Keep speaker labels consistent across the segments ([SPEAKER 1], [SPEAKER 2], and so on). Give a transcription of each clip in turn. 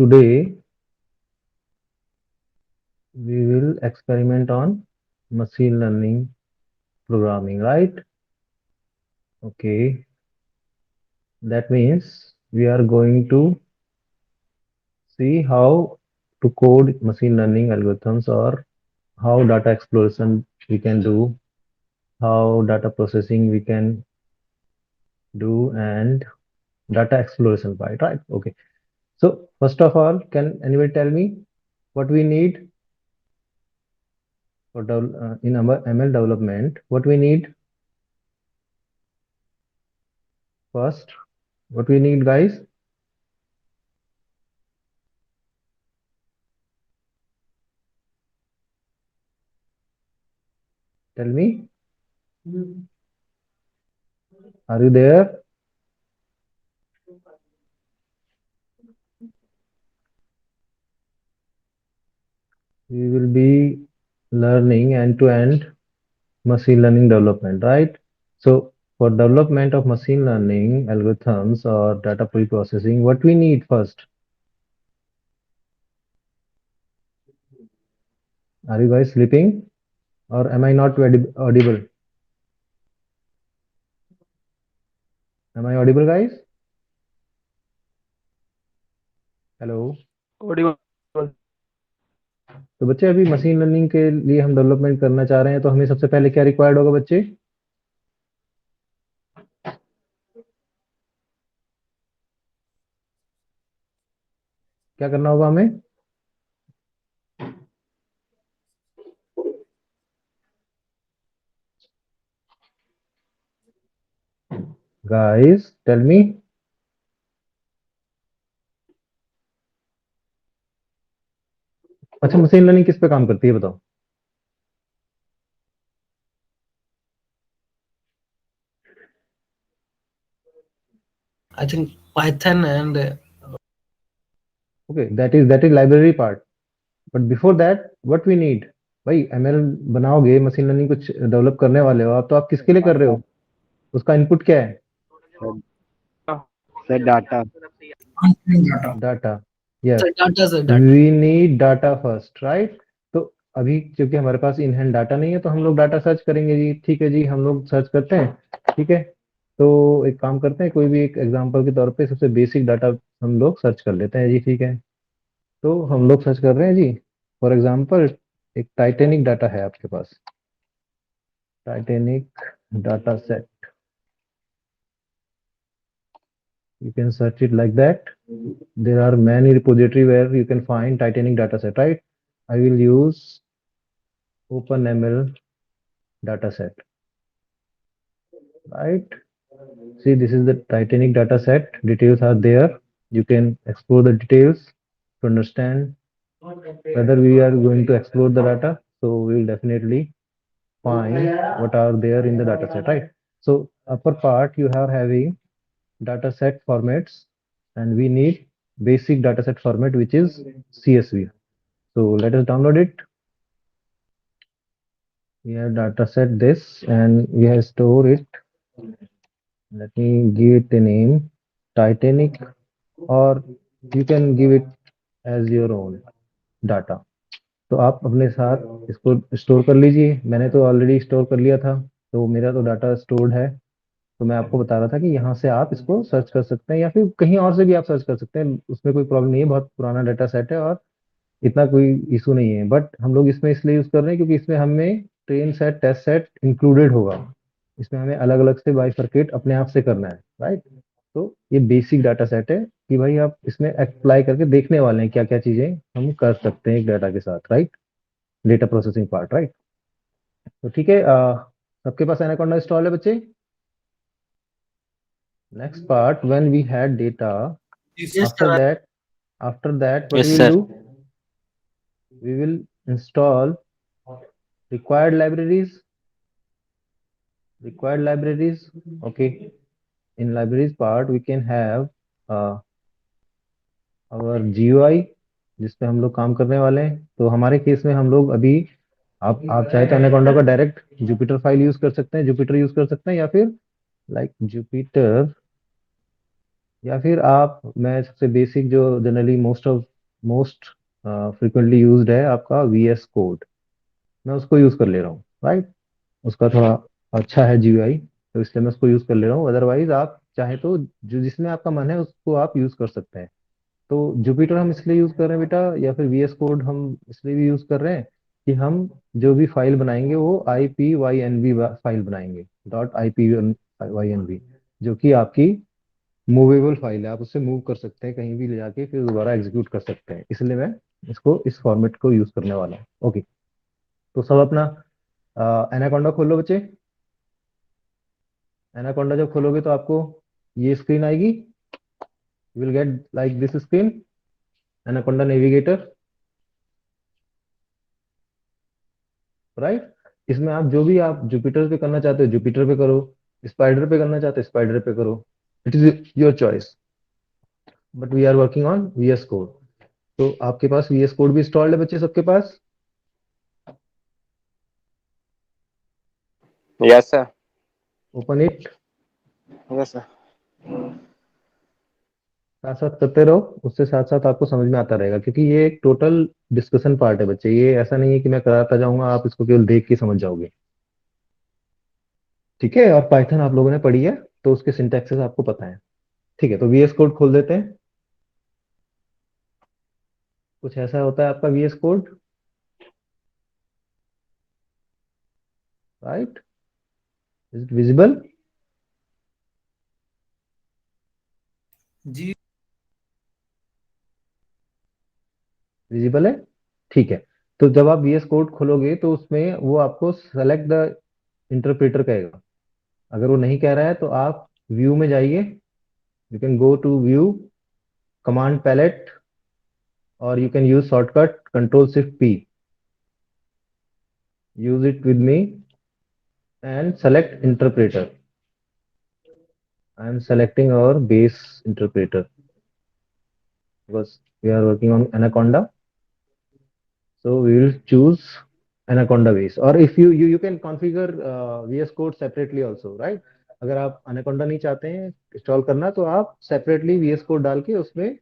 [SPEAKER 1] Today we will experiment on machine learning programming, right? Okay, that means we are going to see how to code machine learning algorithms or how data exploration we can do, how data processing we can do, and data exploration part, right? Okay. So first of all, can anybody tell me what we need for in our ML development? What we need first? What we need, guys? Tell me. Are you there? We will be learning end-to-end machine learning development, right? So for development of machine learning algorithms or data pre-processing, what we need first? Are you guys sleeping or am I not audible? Am I audible, guys? Hello.
[SPEAKER 2] Audible.
[SPEAKER 1] तो बच्चे अभी machine learning के लिए हम development करना चाह रहे हैं, तो हमें सबसे पहले क्या रिक्वायर्ड होगा बच्चे? क्या करना होगा हमें? Guys tell me. अच्छा, मशीन लर्निंग किस पे काम करती है बताओ?
[SPEAKER 2] I think Python and
[SPEAKER 1] okay, that is library part, but before that what we need? भाई एमएल बनाओगे, मशीन लर्निंग कुछ डेवलप करने वाले हो आप, तो आप किसके लिए कर रहे हो? उसका इनपुट क्या है?
[SPEAKER 3] Sir sir data.
[SPEAKER 2] data.
[SPEAKER 1] Data. Yes,
[SPEAKER 2] So data is data.
[SPEAKER 1] We need data first, right? तो अभी क्योंकि हमारे पास इन हैंड डाटा नहीं है, तो हम लोग डाटा सर्च करेंगे जी। ठीक है जी, हम लोग सर्च करते हैं। ठीक है, तो एक काम करते हैं, कोई भी एक एग्जांपल के तौर पे सबसे बेसिक डाटा हम लोग सर्च कर लेते हैं जी। ठीक है, तो हम लोग सर्च कर रहे हैं जी। फॉर एग्जांपल, एक टाइटेनिक डाटा है आपके पास, Titanic data set. You can search it like that. There are many repository where you can find Titanic dataset, right? I will use OpenML dataset, right? See, this is the Titanic dataset. Details are there. You can explore the details to understand whether we are going to explore the data. So we will definitely find what are there in the dataset, right? So upper part you are having dataset formats, and we need basic dataset format, which is CSV. So let us download it. We have dataset this, and we have store it. Let me give it a name, Titanic, or you can give it as your own data. तो आप अपने साथ इसको store कर लीजिए। मैंने तो already store कर लिया था, तो मेरा तो डाटा स्टोर्ड है। तो मैं आपको बता रहा था कि यहाँ से आप इसको सर्च कर सकते हैं, या फिर कहीं और से भी आप सर्च कर सकते हैं, उसमें कोई प्रॉब्लम नहीं है। बहुत पुराना डाटा सेट है और इतना कोई इशू नहीं है। बट हम लोग इसमें इसलिए यूज कर रहे हैं क्योंकि इसमें हमें train set test set included होगा। इसमें हमें अलग अलग से बाइफरकेट अपने आप से करना है, राइट? तो ये बेसिक डाटा सेट है कि भाई आप इसमें अप्लाई करके देखने वाले हैं क्या क्या चीजें हम कर सकते हैं एक डाटा के साथ, right? Data processing part, right? तो ठीक है, सबके पास एनाकोंडा इंस्टॉल है बच्चे? Next part, when we had data,
[SPEAKER 2] Yes,
[SPEAKER 1] after
[SPEAKER 2] sir.
[SPEAKER 1] that, what
[SPEAKER 3] yes
[SPEAKER 1] we will
[SPEAKER 3] sir.
[SPEAKER 1] do? We will install required libraries. Required libraries. Okay. In libraries part, we can have our GUI, जिस पे हम लोग काम करने वाले हैं। तो हमारे केस में हम लोग अभी, आप चाहे तो एनाकोंडा का डायरेक्ट जुपिटर फाइल यूज कर सकते हैं, जुपिटर यूज कर सकते हैं, या फिर लाइक जुपिटर, या फिर आप, मैं सबसे बेसिक जो generally most of most frequently used है आपका VS कोड। मैं उसको यूज कर ले रहा हूँ, राइट। उसका थोड़ा अच्छा है GUI, तो इसलिए मैं उसको यूज कर ले रहा हूँ। अदरवाइज आप चाहे तो जो जिसमें आपका मन है उसको आप यूज कर सकते हैं। तो जुपिटर हम इसलिए यूज कर रहे हैं बेटा, या फिर VS कोड हम इसलिए भी यूज कर रहे हैं कि हम जो भी फाइल बनाएंगे वो IPYNB फाइल बनाएंगे, .IPYNB, जो कि आपकी मूवेबल फाइल है। आप उससे मूव कर सकते हैं कहीं भी ले जाके, फिर दोबारा एग्जीक्यूट कर सकते हैं। इसलिए मैं इसको इस फॉर्मेट को यूज करने वाला हूँ। ओके, तो सब अपना एनाकोंडा खोल लो बच्चे। एनाकोंडा जब खोलोगे तो आपको ये स्क्रीन आएगी। You will get like this screen, anaconda navigator, right. इसमें आप जो भी आप जुपिटर पे करना चाहते हो जुपिटर पे करो, स्पाइडर पे करना चाहते हो स्पाइडर पे करो। It is your choice, but we are working on VS code. तो आपके पास VS कोड भी इंस्टॉल्ड है बच्चे सबके पास?
[SPEAKER 4] Yes, sir.
[SPEAKER 1] Open it,
[SPEAKER 4] Yes, sir.
[SPEAKER 1] साथ साथ करते रहो, उससे साथ साथ आपको समझ में आता रहेगा, क्योंकि ये एक टोटल डिस्कशन पार्ट है बच्चे। ये ऐसा नहीं है कि मैं कराता जाऊंगा आप इसको केवल देख के समझ जाओगे, ठीक है। और पाइथन आप लोगों ने पढ़ी है तो उसके सिंटैक्सेस आपको पता है, ठीक है। तो VS कोड खोल देते हैं। कुछ ऐसा होता है आपका VS code, right. Is it visible?
[SPEAKER 2] जी
[SPEAKER 1] विजिबल है, ठीक है। तो जब आप VS कोड खोलोगे तो उसमें वो आपको सेलेक्ट द इंटरप्रेटर कहेगा। अगर वो नहीं कह रहा है तो आप व्यू में जाइए, you can go to view, command palette, और you can use shortcut Ctrl+Shift+P, use it with me, and select interpreter. I am selecting our base interpreter because we are working on Anaconda. So we will choose Anaconda base, or if you can configure VS Code separately also, right? अगर आप Anaconda नहीं चाहते हैं install करना तो आप separately VS Code डाल के उसमें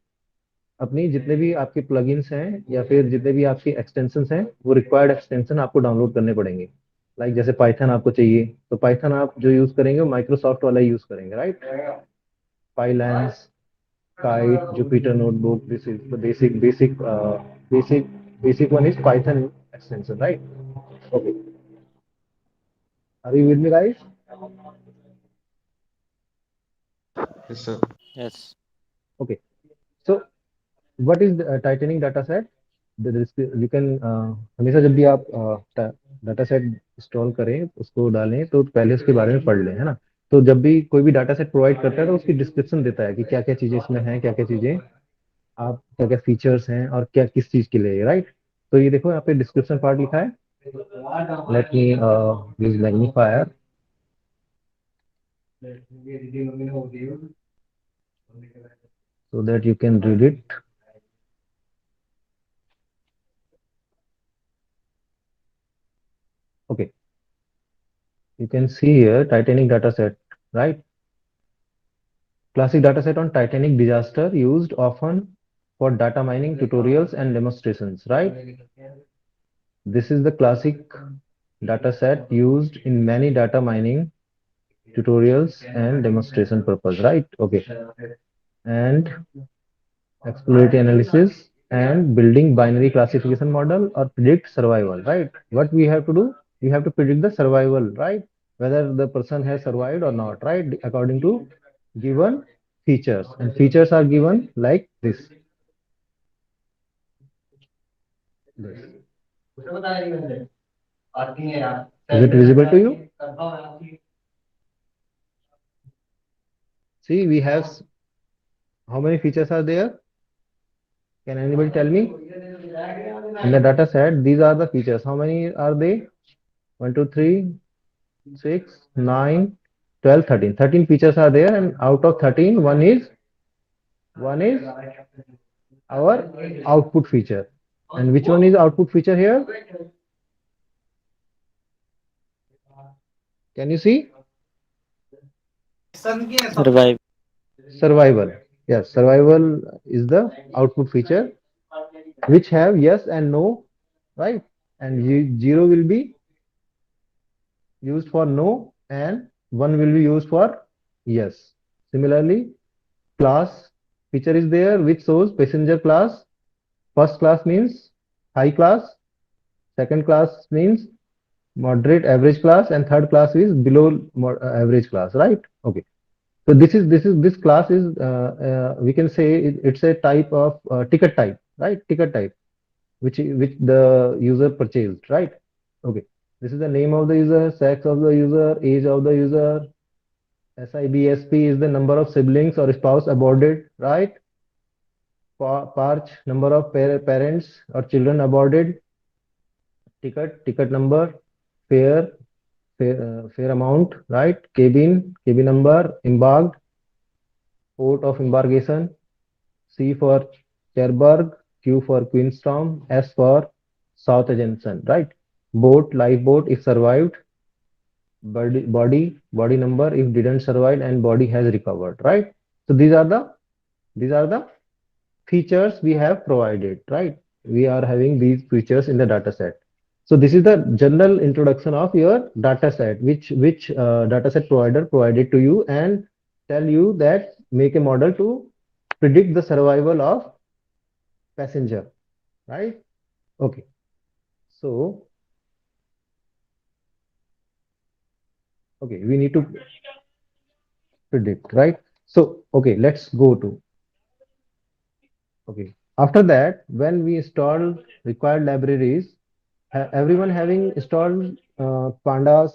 [SPEAKER 1] अपनी जितने भी आपके प्लगइन्स हैं या फिर जितने भी आपके एक्सटेंशंस हैं वो रिक्वायर्ड एक्सटेंशन आपको डाउनलोड करने पड़ेंगे। लाइक जैसे पाइथन आपको चाहिए तो पाइथन आप जो यूज करेंगे वो माइक्रोसॉफ्ट वाला यूज करेंगे, right. Pylance, Kite, Jupyter notebook, this is the basic one is Python extension, right? Okay, are you with me guys?
[SPEAKER 5] Yes, sir.
[SPEAKER 4] Yes.
[SPEAKER 1] Okay, so what is the Titanic data set? You can हमेशा जब भी आप data set install करें उसको डालें तो पहले उसके बारे में पढ़ लें, है ना। तो जब भी कोई भी डाटा सेट प्रोवाइड करता है तो उसकी डिस्क्रिप्शन देता है कि क्या क्या चीजें इसमें हैं, क्या क्या चीजें आप क्या क्या फीचर्स हैं और क्या किस चीज के लिए, राइट। तो ये देखो यहाँ पे डिस्क्रिप्शन पार्ट लिखा है। Let me use magnifier so that you can read it. Okay, you can see here Titanic data set, right? Classic data set on Titanic disaster used often for data mining tutorials and demonstrations, right? This is the classic data set used in many data mining tutorials and demonstration purpose, right? Okay, and exploratory analysis and building binary classification model or predict survival, right? What we have to do, we have to predict the survival, right? Whether the person has survived or not, right? According to given features, and features are given like this. Is it visible to you? See, we have how many features are there? Can anybody tell me? In the data set, these are the features. How many are they? 1, 2, 3, 6, 9, 12, 13. 13 features are there, and out of 13, one is our output feature. And which one is output feature here? Can you see?
[SPEAKER 4] Survive.
[SPEAKER 1] Survival. Yes, survival is the output feature. which have yes and no, right? And zero will be used for no, and one will be used for yes. Similarly, class feature is there which shows passenger class. First class means high class, second class means moderate average class, and third class is below average class, right? Okay. So this class is we can say it's a type of ticket type, right? Ticket type which the user purchased, right? Okay. This is the name of the user, sex of the user, age of the user. SIBSP is the number of siblings or spouse aborted, right? Parch, number of parents or children aborted. Ticket number, fare, fare amount, right? Cabin number, embarked, port of embarkation, C for Cherbourg, Q for Queenstown, S for Southampton, right? Boat, lifeboat if survived, body number if didn't survive and body has recovered, right? So these are the features we have provided, right? We are having these features in the data set. So this is the general introduction of your data set, which data set provider provided to you and tell you that make a model to predict the survival of passenger, right? Okay. So, okay, we need to predict, right? So, okay, let's go to, okay. After that, when we install required libraries, everyone having installed pandas,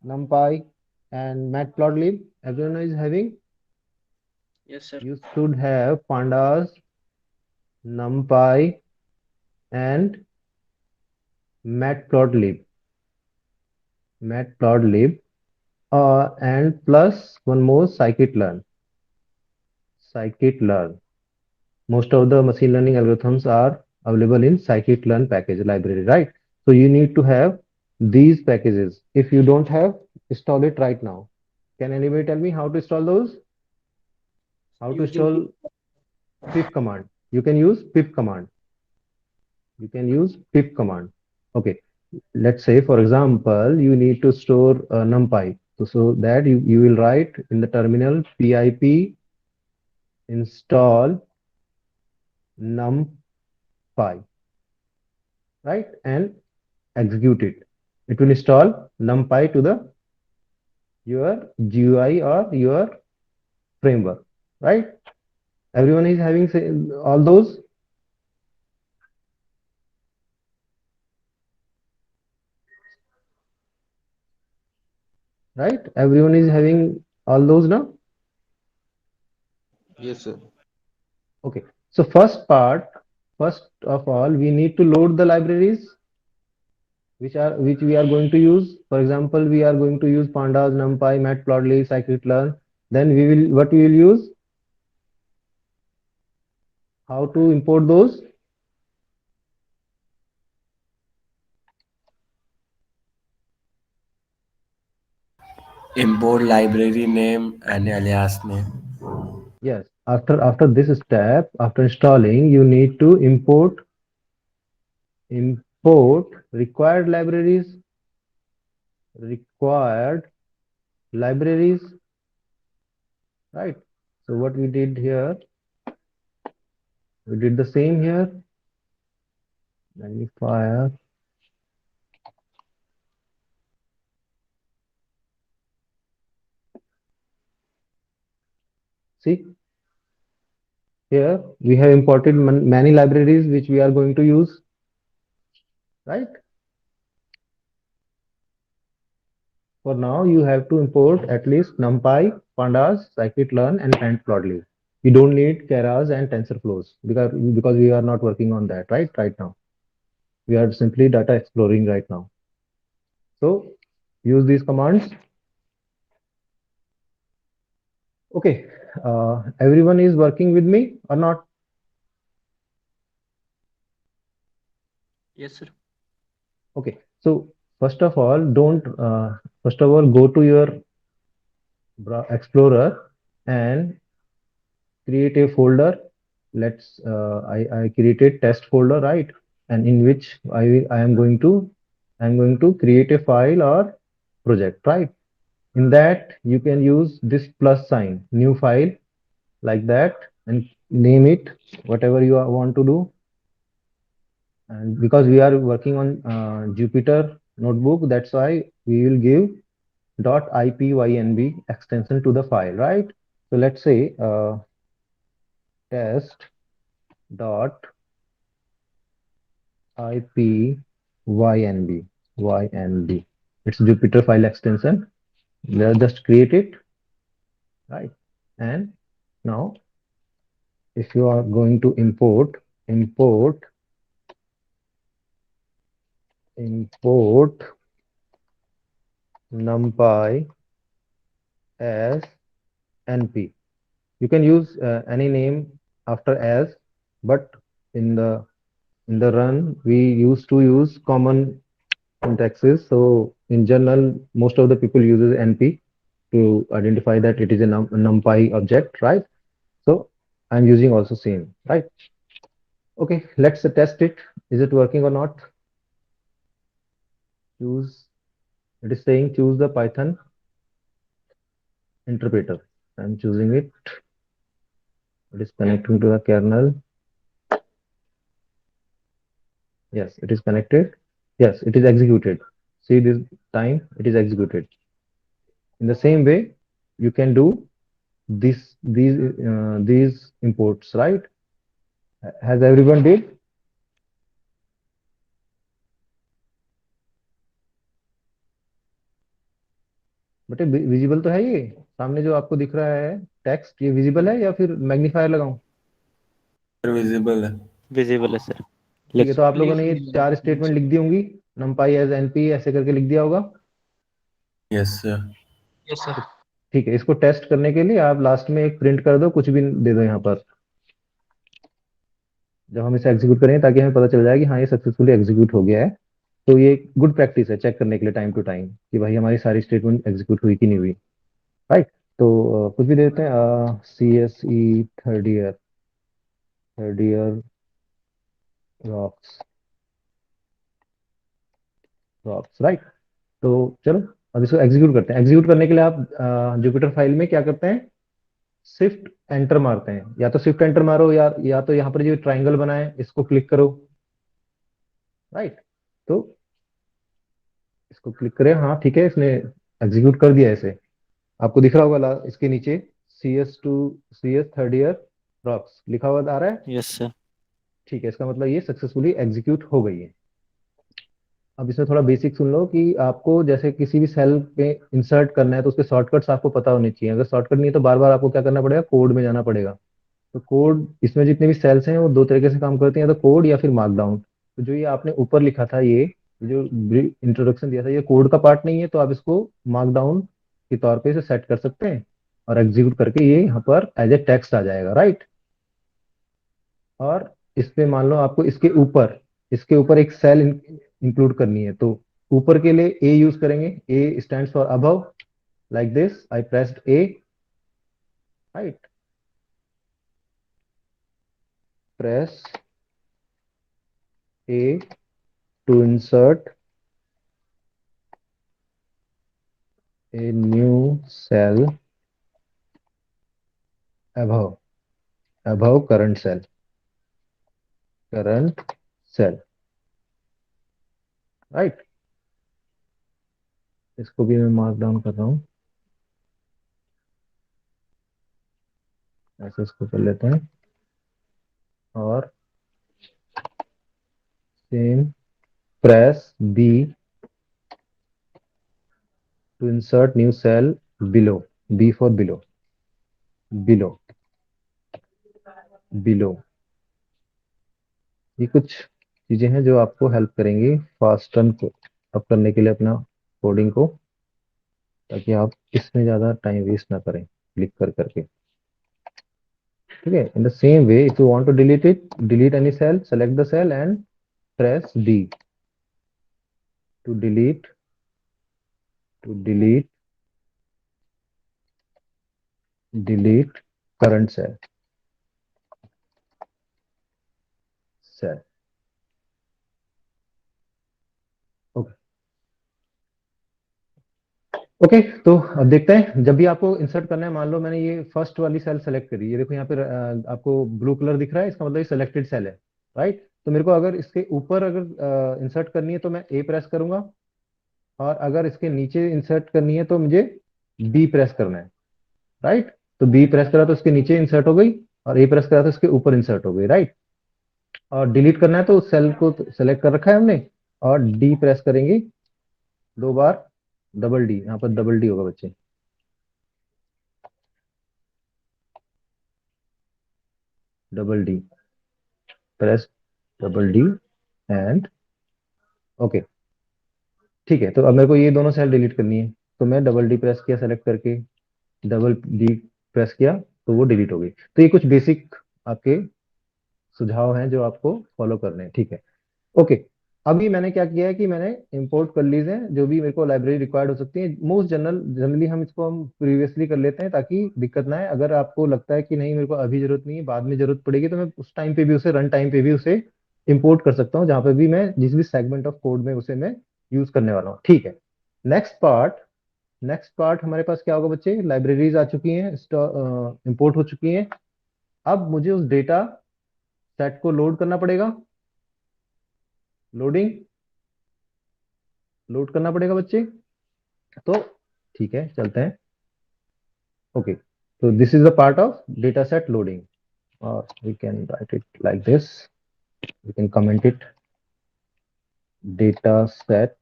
[SPEAKER 1] numpy, and matplotlib, everyone is having,
[SPEAKER 2] Yes, sir.
[SPEAKER 1] you should have pandas, numpy, and matplotlib, matplotlib, and plus one more scikit-learn, scikit-learn. Most of the machine learning algorithms are available in scikit-learn package library, right? So you need to have these packages. If you don't have, install it right now. Can anybody tell me how to install those? How to
[SPEAKER 2] Using
[SPEAKER 1] install pip command? You can use pip command. You can use pip command. Okay. Let's say, for example, you need to store numpy. So that you will write in the terminal pip install numpy, right? And execute it. It will install NumPy to the your GUI or your framework, right? Everyone is having all those, right? Everyone is having all those now.
[SPEAKER 5] Yes, sir.
[SPEAKER 1] Okay. So first of all, we need to load the libraries which we are going to use. For example, we are going to use pandas, NumPy, matplotlib, scikit-learn. Then we will use, how to import those.
[SPEAKER 6] Import library name and alias name.
[SPEAKER 1] Yes, after this step, after installing, you need to import required libraries, right? So what we did here, we did the same here. Magnifier. See, here we have imported many libraries which we are going to use, right? For now, you have to import at least NumPy, Pandas, Scikit-learn, and Matplotlib. You don't need Keras and TensorFlows because we are not working on that, right? Right now, we are simply data exploring right now. So use these commands. Okay, everyone is working with me or not?
[SPEAKER 2] yes, sir.
[SPEAKER 1] Okay, so first of all, don't first of all go to your Explorer and create a folder let's I created test folder, right? And in which I am going to create a file or project, right? In that you can use this plus sign, new file, like that, and name it whatever you want to do. And because we are working on Jupyter notebook, that's why we will give .ipynb extension to the file, right? So let's say test dot ipynb ynb. It's Jupyter file extension. Let's just create it, right? And now if you are going to import numpy as np. You can use any name after as, but in the run we used to use common syntaxes. So in general, most of the people uses np to identify that it is a numpy object, right? So I'm using also same, right? Okay, let's test it. Is it working or not? Choose. It is saying choose the Python interpreter. I'm choosing it. It is connecting to the kernel. Yes, it is connected. Yes, it is executed. See this time, it is executed. In the same way, you can do these imports, right? Has everyone did? बटे visible तो है ये सामने जो आपको दिख रहा है टेक्स्ट, ये विजिबल है या फिर मैग्नीफायर लगाऊं?
[SPEAKER 6] visible है।
[SPEAKER 4] विजिबल है सर।
[SPEAKER 1] ठीक है, तो आप लोगों ने ये 4 स्टेटमेंट लिख दी होंगी, numpy as np ऐसे करके लिख दिया होगा।
[SPEAKER 6] Yes sir।
[SPEAKER 2] Yes, sir.
[SPEAKER 1] ठीक है, इसको टेस्ट करने के लिए आप लास्ट में एक प्रिंट कर दो, कुछ भी दे दो यहाँ पर जब हम इसे एग्जीक्यूट करें, ताकि हमें पता चल जाए कि हाँ ये सक्सेसफुली एग्जीक्यूट हो गया है। तो ये गुड प्रैक्टिस है चेक करने के लिए टाइम टू टाइम कि भाई हमारी सारी स्टेटमेंट एग्जीक्यूट हुई कि नहीं हुई, राइट? तो कुछ भी दे देते हैं, CSE third year rocks rocks, right? तो चलो अब इसको एग्जीक्यूट करते हैं। एग्जीक्यूट करने के लिए आप जुपिटर फाइल में क्या करते हैं, शिफ्ट एंटर मारते हैं। या तो शिफ्ट एंटर मारो या तो यहाँ पर जो ट्राइंगल बना है इसको क्लिक करो, राइट? तो इसको क्लिक करें, हाँ ठीक है, इसने एग्जीक्यूट कर दिया इसे। आपको दिख रहा होगा इसके नीचे CS थर्ड ईयर रॉक्स लिखा हुआ आ रहा है।
[SPEAKER 4] Yes sir.
[SPEAKER 1] ठीक है, इसका मतलब ये सक्सेसफुली एग्जीक्यूट हो गई है। अब इसमें थोड़ा बेसिक सुन लो कि आपको जैसे किसी भी सेल पे इंसर्ट करना है तो उसके शॉर्टकट्स आपको पता होने चाहिए। अगर शॉर्टकट नहीं है तो बार बार आपको क्या करना पड़ेगा, कोड में जाना पड़ेगा। तो कोड, इसमें जितने भी सेल्स हैं वो दो तरीके से काम करते हैं, या तो कोड या फिर मार्कडाउन। तो जो ये आपने ऊपर लिखा था, ये जो इंट्रोडक्शन दिया था, ये कोड का पार्ट नहीं है, तो आप इसको मार्कडाउन के तौर पे इसे सेट कर सकते हैं और एग्जीक्यूट करके ये यहाँ पर एज ए टेक्स्ट आ जाएगा, राइट? और इस पे मान लो आपको इसके ऊपर एक सेल इंक्लूड करनी है, तो ऊपर के लिए ए यूज करेंगे। ए stands for above, like this I pressed A, right? Press A to insert a new cell above current cell, right? इसको भी मैं मार्क डाउन कर रहा हूँ, ऐसे इसको कर लेते हैं। और same press B to insert new cell below, B for below। ये कुछ चीजें हैं जो आपको हेल्प करेंगी फास्टन को अप करने के लिए अपना कोडिंग को, ताकि आप इसमें ज्यादा टाइम वेस्ट ना करें क्लिक कर करके। ठीक है, in the same way if you want to delete any cell, select the cell and press D to delete current cell, cell. Okay okay, तो अब देखते हैं। जब भी आपको इंसर्ट करना है, मान लो मैंने ये फर्स्ट वाली सेल सेलेक्ट करी, ये देखो यहाँ पे आपको ब्लू कलर दिख रहा है, इसका मतलब ये सिलेक्टेड सेल है, राइट। तो मेरे को अगर इसके ऊपर अगर इंसर्ट करनी है तो मैं ए प्रेस करूंगा, और अगर इसके नीचे इंसर्ट करनी है तो मुझे बी प्रेस करना है, राइट। तो बी प्रेस करा तो इसके नीचे इंसर्ट हो गई, और ए प्रेस करा तो इसके ऊपर इंसर्ट हो गई, राइट। और डिलीट करना है तो उस सेल को सेलेक्ट कर रखा है हमने, और डी प्रेस करेंगे 2 बार, डबल डी, यहाँ पर डबल डी होगा बच्चे, double D, press double D, and okay. ठीक है, तो अब मेरे को ये दोनों सेल डिलीट करनी है, तो मैं डबल डी प्रेस किया सेलेक्ट करके, डबल डी प्रेस किया तो वो डिलीट हो गई। तो ये कुछ बेसिक आपके सुझाव हैं जो आपको फॉलो करने हैं, ठीक है। ओके, अभी मैंने क्या किया है कि मैंने इंपोर्ट कर लीज हैं जो भी मेरे को लाइब्रेरी रिक्वायर्ड हो सकती है। मोस्ट जनरली हम प्रीवियसली कर लेते हैं ताकि दिक्कत ना है। अगर आपको लगता है कि नहीं मेरे को अभी जरूरत नहीं है, बाद में जरूरत पड़ेगी, तो मैं उस टाइम पे भी उसे, रन टाइम पे भी उसे इंपोर्ट कर सकता हूँ, जहां पे भी मैं जिस भी सेगमेंट ऑफ कोड में उसे मैं यूज करने वाला हूँ, ठीक है। नेक्स्ट पार्ट हमारे पास क्या होगा बच्चे, लाइब्रेरीज आ चुकी हैं, इंपोर्ट हो चुकी हैं। अब मुझे उस डेटा सेट को लोड करना पड़ेगा, लोड करना पड़ेगा बच्चे। तो ठीक है, चलते हैं। ओके, तो this is the part of data set loading, और we can write it like this, we can comment it, data set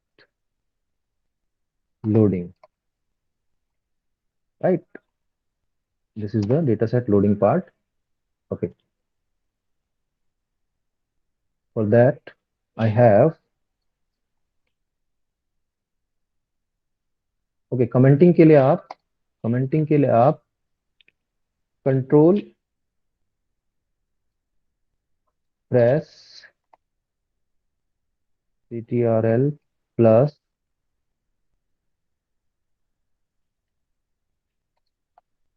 [SPEAKER 1] loading, right? This is the dataset loading part. Okay, for that I have, okay, commenting के लिए आप control press ctrl plus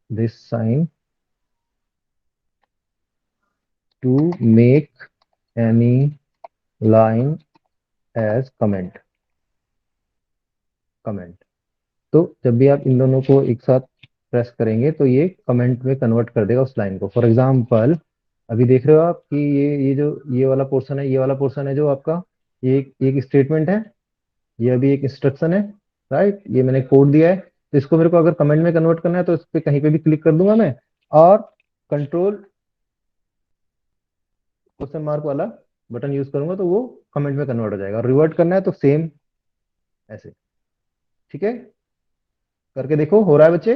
[SPEAKER 1] this sign to make any line as comment। तो जब भी आप इन दोनों को एक साथ प्रेस करेंगे तो ये कमेंट में कन्वर्ट कर देगा उस लाइन को। फॉर एग्जांपल, अभी देख रहे हो आप कि ये जो ये वाला पोर्शन है, ये वाला पोर्शन है जो आपका, ये एक स्टेटमेंट है, ये अभी एक इंस्ट्रक्शन है, राइट। ये मैंने कोड दिया है, तो इसको मेरे को अगर कमेंट में कन्वर्ट करना है तो इस पे कहीं पे भी क्लिक कर दूंगा मैं, और कंट्रोल क्वेश्चन मार्क वाला बटन यूज करूंगा तो वो कमेंट में कन्वर्ट हो जाएगा। और रिवर्ट करना है तो सेम ऐसे, ठीक है। करके देखो, हो रहा है बच्चे?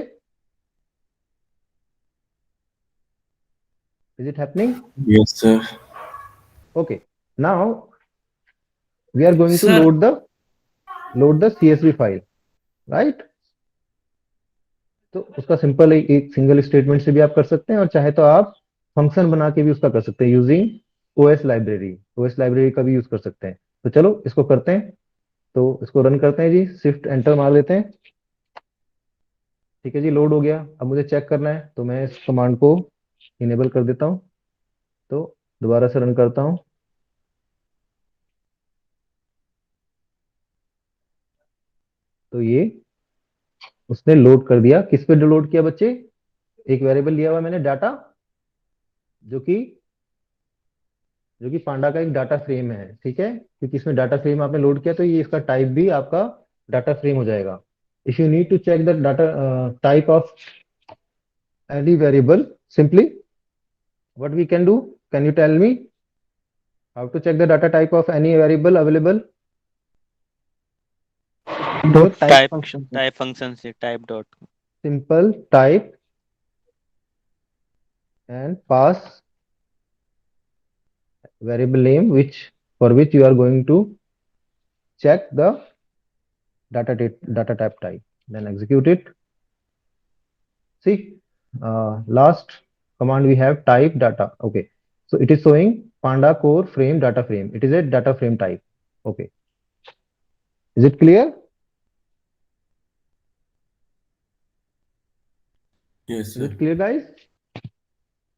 [SPEAKER 1] Is it happening?
[SPEAKER 6] Yes, sir.
[SPEAKER 1] Okay, now we are going to
[SPEAKER 2] Sir.
[SPEAKER 1] load the CSV file, right? तो उसका सिंपल एक सिंगल स्टेटमेंट से भी आप कर सकते हैं, और चाहे तो आप फंक्शन बना के भी उसका कर सकते हैं यूजिंग ओएस लाइब्रेरी का भी यूज कर सकते हैं। तो चलो इसको करते हैं, तो इसको रन करते हैं जी, शिफ्ट एंटर मार देते हैं। ठीक है जी, लोड हो गया। अब मुझे चेक करना है तो मैं इस कमांड को इनेबल कर देता हूँ, तो दोबारा से रन करता हूँ। तो ये उसने लोड कर दिया। किस पे लोड किया बच्चे? एक वेरिएबल लिया हुआ मैंने डाटा, जो कि पांडा का एक डाटा फ्रेम है, ठीक है। क्योंकि इसमें डाटा फ्रेम आपने लोड किया तो ये इसका टाइप भी आपका डाटा फ्रेम हो जाएगा। If you need to check the data type of any variable, simply what we can do, can you tell me how to check the data type of any variable available?
[SPEAKER 4] Type function
[SPEAKER 2] type function से type dot
[SPEAKER 1] simple type and pass variable name for which you are going to check the data type, then execute it. See, last command we have type data. Okay, so it is showing panda core frame data frame. It is a data frame type. Okay, is it clear?
[SPEAKER 6] Yes,
[SPEAKER 1] Is
[SPEAKER 6] sir.
[SPEAKER 1] it clear, guys?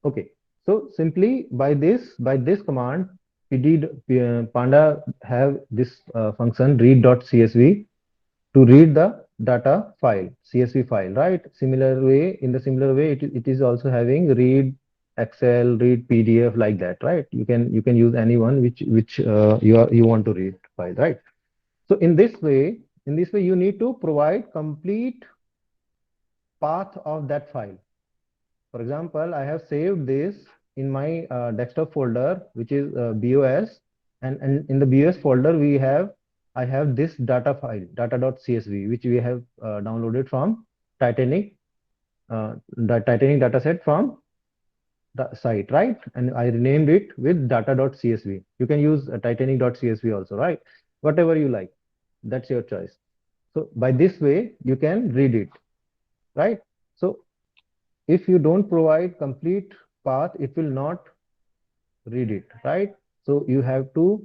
[SPEAKER 1] Okay, so simply by this command panda have this function read.csv to read the data file, CSV file, right? In the similar way, it is also having read Excel, read PDF, like that, right? You can use any one which you want to read file, right? So in this way, you need to provide complete path of that file. For example, I have saved this in my desktop folder, which is BOS, and in the BOS folder I have this data file, data.csv, which we have downloaded from Titanic, the Titanic dataset from the site, right? And I renamed it with data.csv. You can use titanic.csv also, right? Whatever you like, that's your choice. So by this way, you can read it, right? So if you don't provide complete path, it will not read it, right? So you have to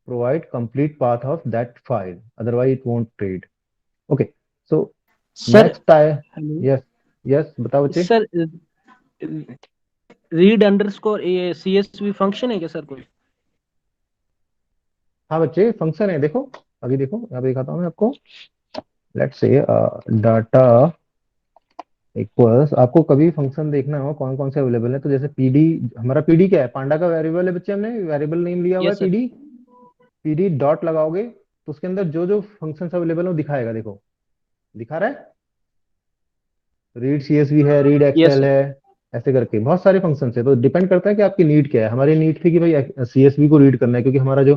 [SPEAKER 1] provide complete path of that file, otherwise it won't read. Okay, so
[SPEAKER 4] Sir,
[SPEAKER 1] next time,
[SPEAKER 4] hello.
[SPEAKER 1] yes, बताओ बच्चे.
[SPEAKER 4] Sir, read underscore a CSV function है क्या sir कोई?
[SPEAKER 1] हाँ बच्चे, function है, देखो अभी देखो यहाँ पे दिखाता हूँ मैं आपको. लेट्स से डाटा इक्वल्स, आपको कभी फंक्शन देखना हो कौन कौन से अवेलेबल है, तो जैसे पीडी, हमारा पीडी क्या है, पांडा का वेरिएबल है बच्चे, हमने वेरिएबल नेम लिया हुआ है
[SPEAKER 4] Yes, sir.
[SPEAKER 1] PD. PD dot लगाओगे तो उसके अंदर जो जो फंक्शन अवेलेबल है वो दिखाएगा. देखो दिखा रहा है, रीड सीएसवी है, रीड
[SPEAKER 4] Yes,
[SPEAKER 1] एक्सेल
[SPEAKER 4] sir.
[SPEAKER 1] है, ऐसे करके बहुत सारे फंक्शन है. तो डिपेंड करता है कि आपकी नीड क्या है. हमारी नीड थी कि भाई सीएसवी को रीड करना है, क्योंकि हमारा जो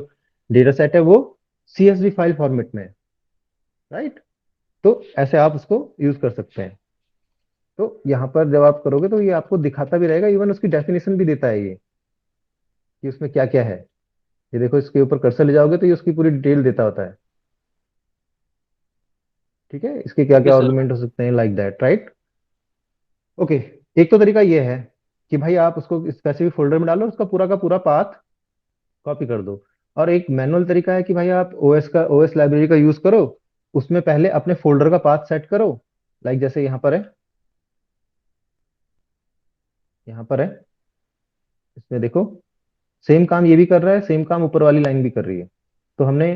[SPEAKER 1] डेटा सेट है वो सीएसवी फाइल फॉर्मेट में है, राइट? तो ऐसे आप उसको यूज कर सकते हैं. तो यहाँ पर जब आप करोगे तो ये आपको दिखाता भी रहेगा, इवन उसकी डेफिनेशन भी देता है ये कि उसमें क्या क्या है. ये देखो, इसके ऊपर कर्सर ले जाओगे तो ये उसकी पूरी डिटेल देता होता है. ठीक है, इसके क्या क्या
[SPEAKER 4] Okay, sir.
[SPEAKER 1] आर्गुमेंट हो सकते हैं, लाइक दैट, राइट? ओके, एक तो तरीका ये है कि भाई आप उसको स्पेसिफिक फोल्डर में डालो, उसका पूरा का पूरा पाथ कॉपी कर दो. और एक मैनुअल तरीका है कि भाई आप ओएस लाइब्रेरी का यूज करो, उसमें पहले अपने फोल्डर का पाथ सेट करो, लाइक जैसे यहाँ पर है, यहाँ पर है, इसमें देखो सेम काम ये भी कर रहा है, सेम काम ऊपर वाली लाइन भी कर रही है. तो हमने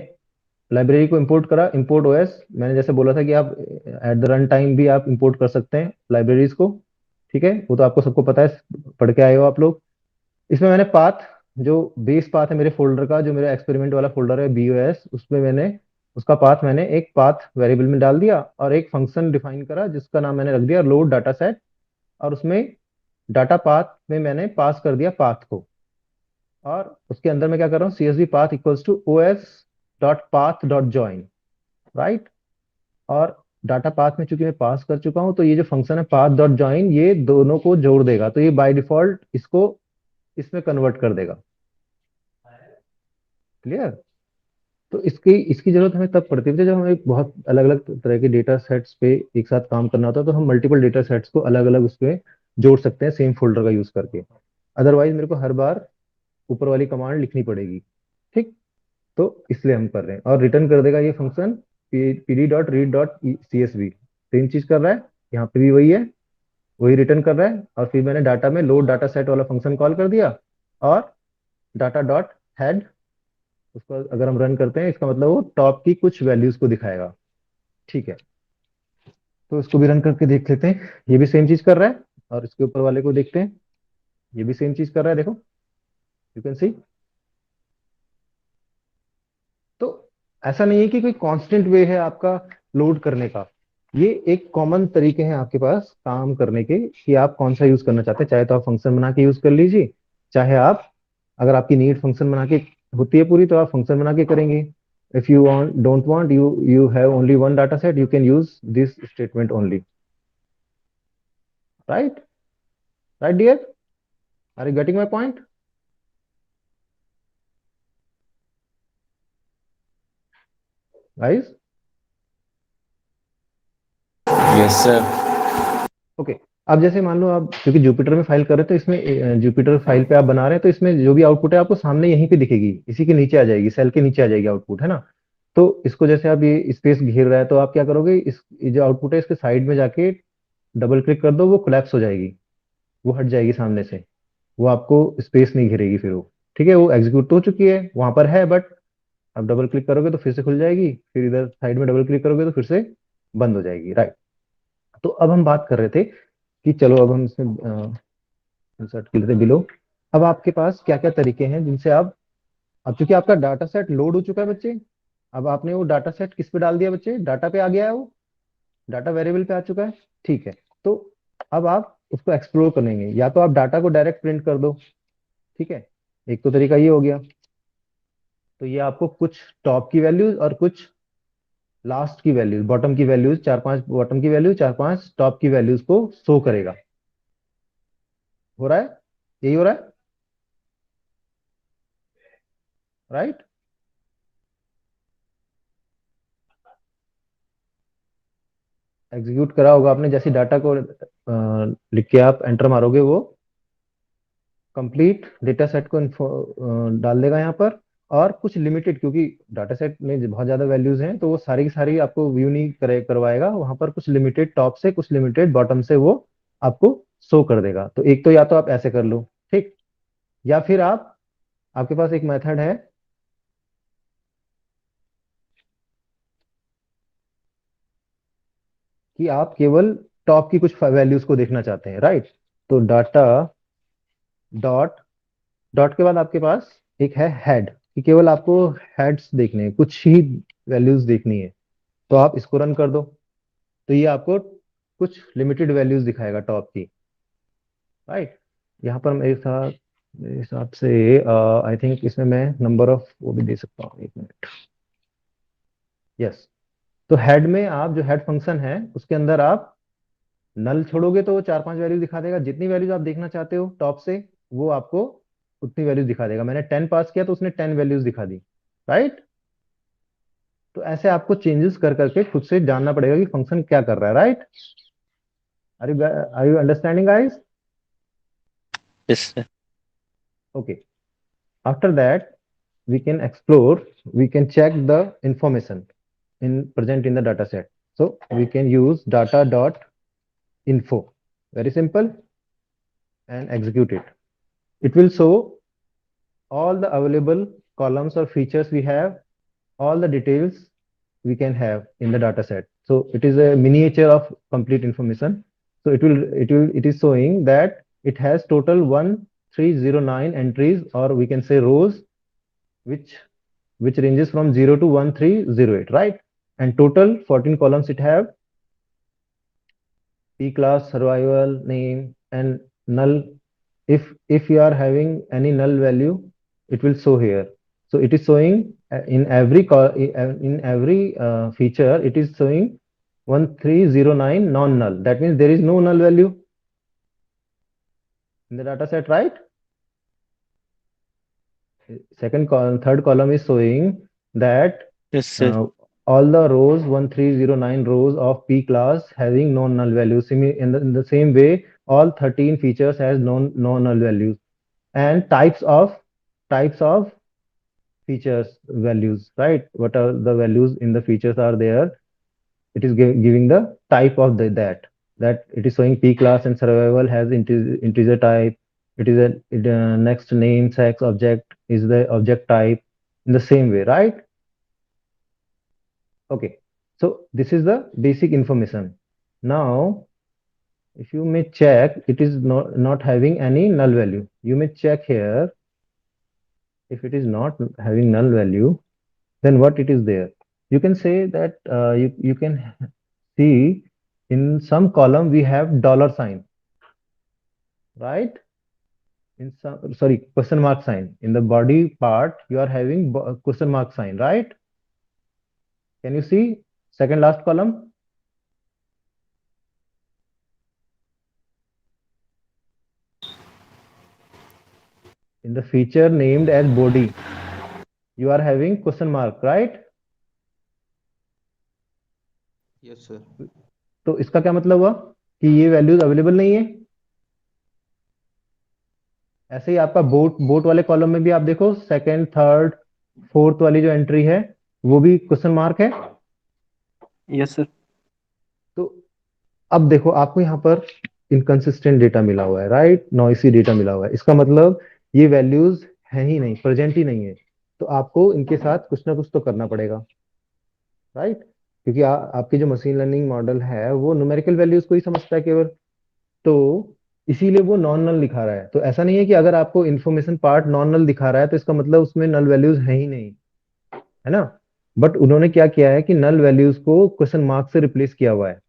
[SPEAKER 1] लाइब्रेरी को इंपोर्ट करा, इंपोर्ट ओएस. मैंने जैसे बोला था कि आप एट द रन टाइम भी आप इंपोर्ट कर सकते हैं लाइब्रेरीज को, ठीक है, वो तो आपको सबको पता है, पढ़ के आए हो आप लोग. इसमें मैंने पाथ, जो बेस पाथ है मेरे फोल्डर का, जो मेरा एक्सपेरिमेंट वाला फोल्डर है बीओएस, उसमें मैंने उसका पाथ मैंने एक पाथ वेरिएबल में डाल दिया और एक फंक्शन डिफाइन करा जिसका नाम मैंने रख दिया लोड डाटा सेट. और उसमें डाटा पाथ में मैंने पास कर दिया पाथ को, और उसके अंदर मैं क्या कर रहा हूँ, CSV path equals to OS dot path dot join, right? और डाटा पाथ में चूंकि मैं पास कर चुका हूं, तो ये जो फंक्शन है पाथ डॉट ज्वाइन, ये दोनों को जोड़ देगा. तो ये बाय डिफॉल्ट इसको इसमें कन्वर्ट कर देगा. क्लियर? तो इसकी इसकी जरूरत हमें तब पड़ती है जब हमें बहुत अलग अलग तरह के डेटा सेट्स पे एक साथ काम करना होता है. तो हम मल्टीपल डेटा सेट्स को अलग अलग उसमें जोड़ सकते हैं सेम फोल्डर का यूज करके. अदरवाइज मेरे को हर बार ऊपर वाली कमांड लिखनी पड़ेगी, ठीक? तो इसलिए हम कर रहे हैं. और रिटर्न कर देगा ये function pd dot read dot csv. Same चीज कर रहा है, यहाँ पे भी वही है, वही रिटर्न कर रहा है. और फिर मैंने डाटा में लोड डाटा सेट वाला फंक्शन कॉल कर दिया, और डाटा डॉट हेड, उसको अगर हम रन करते हैं, इसका मतलब वो टॉप की कुछ वैल्यूज को दिखाएगा. ठीक है, तो इसको भी रन करके देख लेते हैं. ये भी सेम चीज कर रहा है. और इसके ऊपर वाले को देखते हैं, ये भी सेम चीज कर रहा है, देखो, यू कैन सी. तो ऐसा नहीं है कि कोई कांस्टेंट वे है आपका लोड करने का. ये एक कॉमन तरीके हैं आपके पास काम करने के कि आप कौन सा यूज करना चाहते हैं. चाहे तो आप फंक्शन बना के यूज कर लीजिए, चाहे आप, अगर आपकी नीड फंक्शन बना के होती है पूरी, तो आप फंक्शन बना के करेंगे. If you want don't want, you have only one data set, you can use this statement only. Right? Right dear? Are you getting my point? Guys?
[SPEAKER 6] Yes, sir.
[SPEAKER 1] Okay. अब जैसे मान लो आप क्योंकि जुपिटर में file कर रहे हो, तो इसमें जुपिटर फाइल पे आप बना रहे हैं, तो इसमें जो भी आउटपुट है आपको सामने यहीं पे दिखेगी, इसी के नीचे आ जाएगी, सेल के नीचे आ जाएगी आउटपुट, है ना? तो इसको जैसे आप ये स्पेस घेर रहा है, तो आप क्या करोगे, इस ये जो आउटपुट है इसके साइड में जाके डबल क्लिक कर दो, वो कोलैप्स हो जाएगी, वो हट जाएगी सामने से, वो आपको स्पेस नहीं घेरेगी फिर वो, ठीक है। वो एग्जीक्यूट तो हो चुकी है, वहां पर है, बट अब डबल क्लिक करोगे तो फिर से खुल जाएगी, फिर इधर साइड में डबल क्लिक करोगे तो फिर से बंद हो जाएगी, राइट। तो अब हम बात कर रहे थे कि चलो अब हम इसमें इंसर्ट कर लेते बिलो। अब आपके पास क्या क्या तरीके हैं जिनसे आप, अब चूंकि आपका डाटा सेट लोड हो चुका है बच्चे, अब आपने वो डाटा सेट किस पे डाल दिया बच्चे, डाटा पे आ गया है, वो डाटा वेरिएबल पे आ चुका है, ठीक है। तो अब आप उसको एक्सप्लोर करेंगे, या तो आप डाटा को डायरेक्ट प्रिंट कर दो, ठीक है, एक तो तरीका ये हो गया। तो ये आपको कुछ टॉप की वैल्यूज और कुछ लास्ट की वैल्यूज, बॉटम की वैल्यूज, 4-5 बॉटम की वैल्यू, 4-5 टॉप की वैल्यूज को शो करेगा। हो रहा है, यही हो रहा है, राइट। एग्जीक्यूट करा होगा आपने, जैसे डाटा को लिख के आप एंटर मारोगे, वो कंप्लीट डेटा सेट को डाल देगा यहाँ पर। और कुछ लिमिटेड, क्योंकि डाटा सेट में बहुत ज्यादा वैल्यूज हैं, तो वो सारी की सारी आपको व्यू नहीं करवाएगा, वहां पर कुछ लिमिटेड टॉप से, कुछ लिमिटेड बॉटम से वो आपको शो कर देगा। तो एक तो या तो आप ऐसे कर लो, ठीक, या फिर आप, आपके पास एक मेथड है कि आप केवल टॉप की कुछ वैल्यूज को देखना चाहते हैं, राइट। तो डाटा डॉट, डॉट के बाद आपके पास एक है हेड, कि केवल आपको हेड्स देखने हैं, कुछ ही वैल्यूज देखनी है। तो आप इसको रन कर दो, तो ये आपको कुछ लिमिटेड वैल्यूज दिखाएगा टॉप की, राइट। यहाँ पर मेरे हिसाब से आई थिंक इसमें मैं नंबर ऑफ वो भी दे सकता हूँ, एक मिनट, यस। तो हेड में आप जो हेड फंक्शन है उसके अंदर आप नल छोड़ोगे तो वो 4-5 वैल्यू दिखा देगा, जितनी वैल्यूज आप देखना चाहते हो टॉप से वो आपको उतनी वैल्यूज दिखा देगा। मैंने 10 पास किया तो उसने 10 वैल्यूज दिखा दी, राइट। तो ऐसे आपको चेंजेस कर करके खुद से जानना पड़ेगा कि फंक्शन क्या कर रहा है, right. Are you understanding guys?
[SPEAKER 2] Yes, sir.
[SPEAKER 1] Okay. After that, we can explore, we can check the information in present in the data set. So we can use data dot info. Very simple, and execute it. It will show all the available columns or features we have, all the details we can have in the data set. So it is a miniature of complete information. So it is showing that it has total 1309 entries, or we can say rows, which ranges from 0 to 1308, right. And total 14 columns it have: p class, survival, name, and null. If you are having any null value, it will show here. So it is showing in every feature, it is showing 1309 non-null. That means there is no null value in the data set, right. Third column is showing that
[SPEAKER 2] Yes, sir.
[SPEAKER 1] all the rows, 1309 rows of p class having no null values. In the same way, all 13 features has no null values. And types of features values, right. What are the values in the features are there, it is giving the type of that it is showing p class and survival has integer type. It is next name, sex, object is the object type, in the same way, right. Okay, so this is the basic information. Now if you may check, it is not having any null value. You may check here, if it is not having null value, then what it is there. You can say that you can see in some column we have dollar sign, right. In some, sorry, question mark sign. In the body part you are having question mark sign, right. Can you see second last column? In the feature named as body, you are having question mark, right.
[SPEAKER 5] Yes, sir.
[SPEAKER 1] तो इसका क्या मतलब हुआ कि ये values available नहीं है। ऐसे ही आपका बोट वाले कॉलम में भी आप देखो, सेकंड, थर्ड, फोर्थ वाली जो एंट्री है वो भी क्वेश्चन मार्क है।
[SPEAKER 4] Yes sir.
[SPEAKER 1] तो अब देखो आपको यहाँ पर इनकंसिस्टेंट डेटा मिला हुआ है, राइट, नॉइसी डेटा मिला हुआ है। इसका मतलब ये वैल्यूज है ही नहीं, प्रेजेंट ही नहीं है। तो आपको इनके साथ कुछ ना कुछ तो करना पड़ेगा, राइट, क्योंकि आपकी जो मशीन लर्निंग मॉडल है वो न्यूमेरिकल वैल्यूज को ही समझता है केवल। तो इसीलिए वो नॉन नल दिखा रहा है। तो ऐसा नहीं है कि अगर आपको इन्फॉर्मेशन पार्ट नॉन नल दिखा रहा है तो इसका मतलब उसमें नल वैल्यूज है ही नहीं, है ना। बट उन्होंने क्या किया है कि नल वैल्यूज को क्वेश्चन मार्क से रिप्लेस किया हुआ है,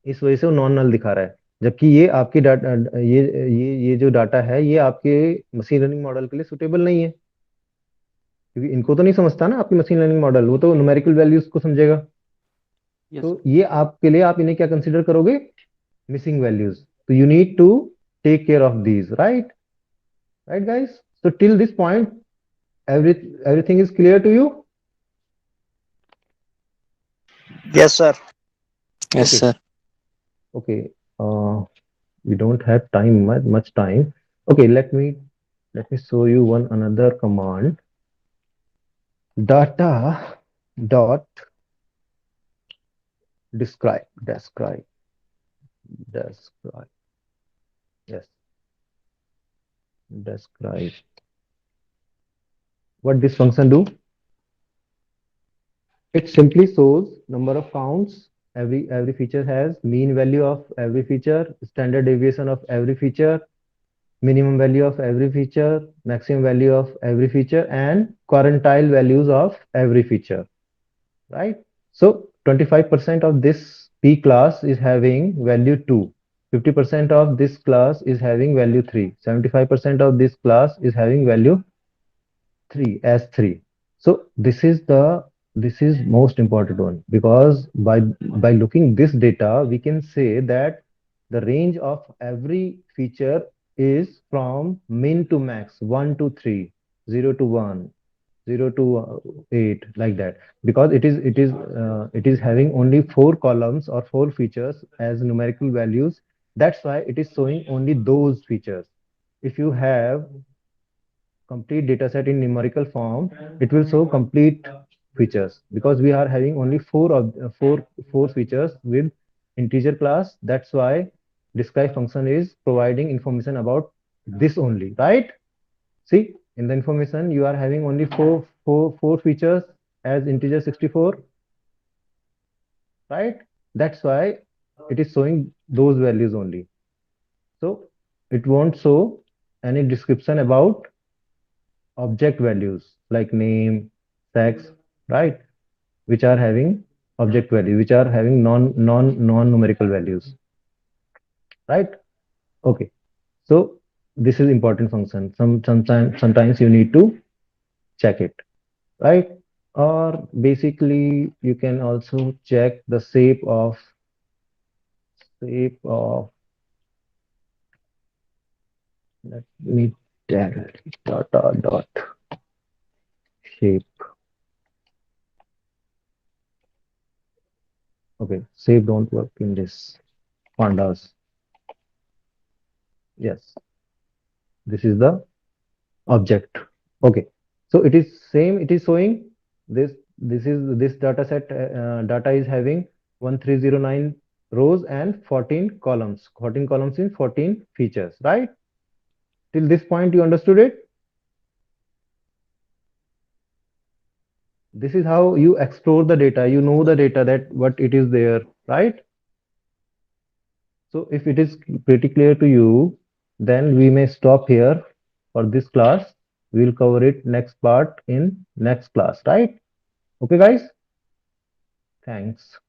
[SPEAKER 1] इस वजह से वो नॉन नल दिखा रहा है। जबकि ये आपकी डाटा, ये जो डाटा है ये आपके मशीन लर्निंग मॉडल के लिए सुटेबल नहीं है, क्योंकि इनको तो नहीं समझता ना आपकी मशीन लर्निंग मॉडल, वो तो न्यूमेरिकल वैल्यूज को समझेगा।
[SPEAKER 4] यस
[SPEAKER 1] तो ये आपके लिए, आप इन्हें क्या कंसिडर करोगे, मिसिंग वैल्यूज। तो you need to take care of these, right, right guys. so till this point, everything is clear to you?
[SPEAKER 3] Yes, sir.
[SPEAKER 2] Yes,
[SPEAKER 1] Okay.
[SPEAKER 2] sir.
[SPEAKER 1] Okay, we don't have time, much time. Okay, let me show you one another command. Data dot describe. Yes, describe. What this function do? It simply shows number of counts. Every feature has mean value of every feature, standard deviation of every feature, minimum value of every feature, maximum value of every feature, and quartile values of every feature, right? So 25% of this P class is having value 2, 50% of this class is having value 3, 75% of this class is having value 3 as 3. So this is most important one, because by looking this data we can say that the range of every feature is from min to max, 1 to 3, 0 to 1, 0 to 8, like that, because it is having only 4 columns or 4 features as numerical values. That's why it is showing only those features. If you have complete data set in numerical form, it will show complete features, because we are having only four features with integer class. That's why describe function is providing information about this only, right? See, in the information you are having only four features as integer 64, right? That's why it is showing those values only. So it won't show any description about object values like name, sex, right? Which are having object value, which are having non numerical values, right? Okay. So this is important function. Sometimes you need to check it, right? Or basically you can also check the shape of let me tell dot shape. Okay, shape don't work in this pandas. Yes, this is the object. Okay, so it is same, it is showing this data set, data is having 1309 rows and 14 columns, 14 columns in 14 features, right? Till this point you understood it. This is how you explore the data, you know the data, that what it is there, right? So if it is pretty clear to you, then we may stop here for this class. We'll cover it next part in next class, right? Okay, guys? Thanks.